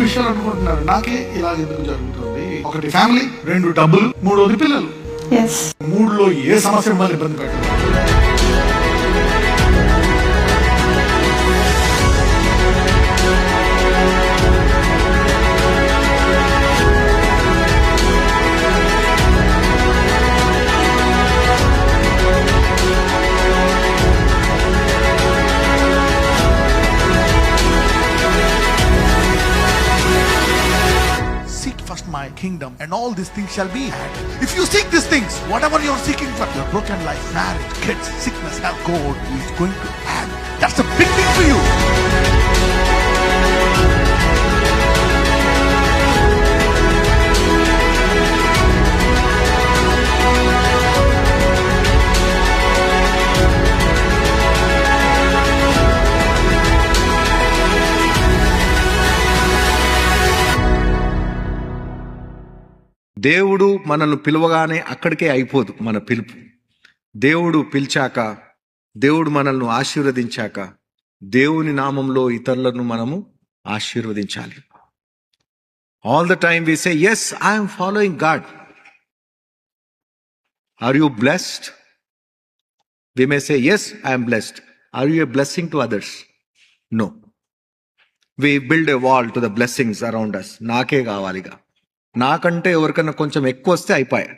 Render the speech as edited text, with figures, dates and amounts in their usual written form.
విషయాలు అనుకుంటున్నారు, నాకే ఇలా ఎందుకు జరుగుతుంది? ఒకటి ఫ్యామిలీ, 2 డబ్బులు, 3వది పిల్లలు. 3లో ఏ సమస్య మిమ్మల్ని ఇబ్బంది పెట్టదు? My kingdom and all these things shall be added. If you seek these things, whatever you are seeking for your broken life, marriage, kids, sickness, health, God is going to add. That's a big thing for you. దేవుడు మనల్ని పిలవగానే అక్కడికే అయిపోదు మన పిలుపు. దేవుడు పిలిచాక, దేవుడు మనల్ని ఆశీర్వదించాక, దేవుని నామంలో ఇతరులను మనము ఆశీర్వదించాలి. All the time we say yes, I am following God. Are you blessed? We may say yes, I am blessed. Are you a blessing to others? No. We build a wall to the blessings around us. నాకే కావాలిగా, నాకంటే ఎవరికన్నా కొంచెం ఎక్కువ వస్తే అయిపోయాయి.